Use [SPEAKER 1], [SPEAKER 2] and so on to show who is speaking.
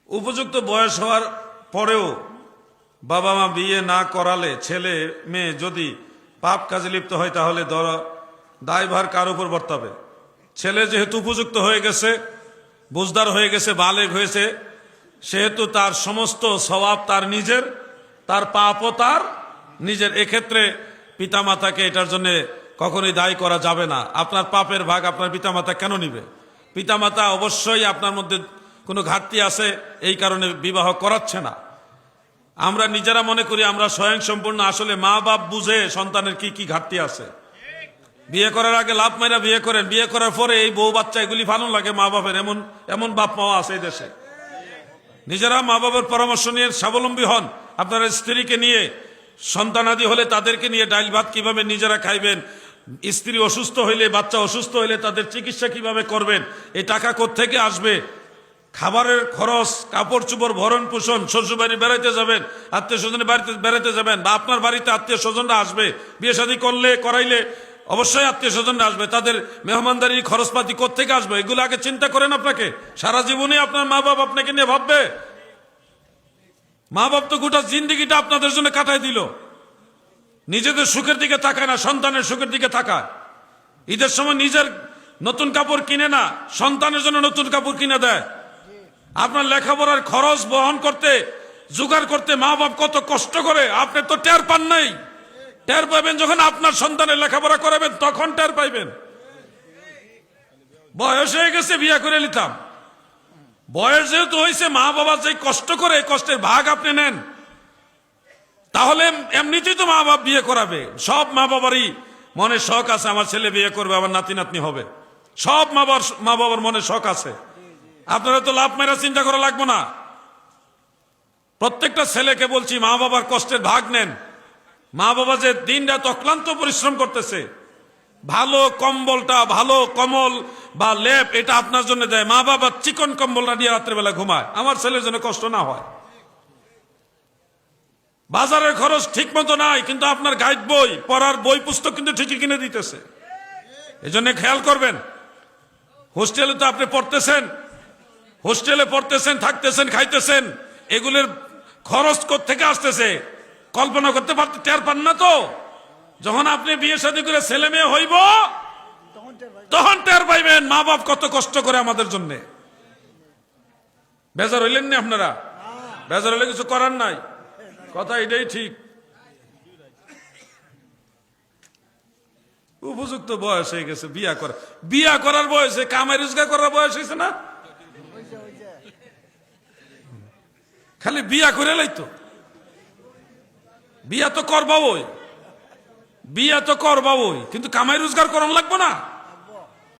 [SPEAKER 1] উপযুক্ত বয়স হওয়ার পরেও বাবা মা বিয়ে না করালে ছেলে মেয়ে যদি পাপ কাজে লিপ্ত হয় তাহলে দায়ভার কার উপর বর্তাবে? ছেলে যেহেতু উপযুক্ত হয়ে গেছে, বুঝদার হয়ে গেছে, বালেগ হয়েছে, সেহেতু তার সমস্ত স্বভাব তার নিজের, তার পাপও তার নিজের। এক্ষেত্রে পিতামাতাকে এটার জন্য কখনোই দায়ী করা যাবে না। আপনার পাপের ভাগ আপনার পিতামাতা কেন নিবে? পিতামাতা অবশ্যই আপনার মধ্যে কোনো ঘাটতি আছে, এই কারণে বিবাহ করাচ্ছে না। আমরা নিজেরা মনে করি আমরা স্বয়ং সম্পূর্ণ, আসলে মা বাপ বুঝে সন্তানের কি কি ঘাটতি আছে। বিয়ে করার আগে লাভ মাইরা বিয়ে করেন, বিয়ে করার পরে এই বউ বাচ্চা এগুলি ভালো লাগে মা বাপের, এমন বাপ মাও আছে এই দেশে। নিজেরা মা বাবার পরামর্শ নিয়ে স্বাবলম্বী হন। আপনার স্ত্রীকে নিয়ে, সন্তানাদি হলে তাদেরকে নিয়ে ডাইল ভাত কিভাবে নিজেরা খাইবেন, স্ত্রী অসুস্থ হইলে, বাচ্চা অসুস্থ হইলে তাদের চিকিৎসা কিভাবে করবেন, এই টাকা কোত্থেকে আসবে, খাবারের খরচ, কাপড় চোপড়, ভরণ পোষণ, শ্বশুর বাড়ি বেড়াইতে যাবেন, আত্মীয় স্বজনের বাড়িতে বেড়াইতে যাবেন, বা আপনার বাড়িতে আত্মীয় স্বজনরা আসবে, বিয়ে শাদী করাইলে অবশ্যই আত্মীয় স্বজনরা আসবে, তাদের মেহমানদারি খরচপাতি কোত্থেকে আসবে, এগুলো আগে চিন্তা করেন। আপনাকে সারা জীবনে আপনার মা বাপ আপনাকে নিয়ে ভাববে? মা বাপ তো গোটা জিন্দিগিটা আপনাদের জন্য কাটাই দিল, নিজেদের সুখের দিকে তাকায় না, সন্তানের সুখের দিকে তাকায়। ঈদের সময় নিজের নতুন কাপড় কিনে না, সন্তানের জন্য নতুন কাপড় কিনে দেয়। আপনার লেখাপড়ার খরচ বহন করতে, জোগাড় করতে মা বাপ কত কষ্ট করে, আপনি তো টের পান নাই। টের পাবেন যখন আপনার সন্তানের লেখাপড়া করাবেন, তখন টের পাইবেন। বয়স হয়ে গেছে, বিয়ে করে নিতাম। বয়স যেহেতু হয়েছে, মা বাবা যে কষ্ট করে, কষ্টের ভাগ আপনি নেন, তাহলে এমনিতেই তো মা বাপ বিয়ে করাবে। সব মা বাবারই মনে শখ আছে আমার ছেলে বিয়ে করবে, আবার নাতি নাতনি হবে। সব মা বাবার মনে শখ আছে। আপনারা তো লাভ মেরা চিন্তা করা লাগবে না। প্রত্যেকটা ছেলেকে বলছি, মা বাবার কষ্টের ভাগ নেন। মা বাবা যে দিন রাত অক্লান্ত পরিশ্রম করতেছে, ভালো কম্বলটা, ভালো কমল বা লেপ, এটা আপনার জন্য দেয়। মা বাবা চিকন কম্বলটা নিয়ে রাত্রেবেলা ঘুমায়, আমার ছেলের জন্য কষ্ট না হয়। বাজারের খরচ ঠিক মতো নাই, কিন্তু আপনার গাইড বই, পড়ার বই পুস্তক কিন্তু ঠিকই কিনে দিতেছে। এই জন্য খেয়াল করবেন। হোস্টেলে তো আপনি পড়তেছেন, থাকতেছেন, খাইতেছেন, এগুলোর খরচ থেকে আসতেছে কল্পনা করতে পারতে টের পান না তো। যখন আপনি বিয়ে শাদী করে ছেলে মেয়ে হইব, তখন টের পাইবেন মা বাপ কত কষ্ট করে আমাদের জন্য। বেজার হইলেন না আপনারা? বেজার হইলে কিছু করার নাই, কথা এটাই ঠিক। উপযুক্ত বয়স হয়ে গেছে বিয়া করার বয়সে, কামাই রোজগার করার বয়স হয়েছে না? খালি বিয়া করে লাইতো। বিয়া তো করবাবই, কিন্তু কামাই রোজগার করান লাগবো না।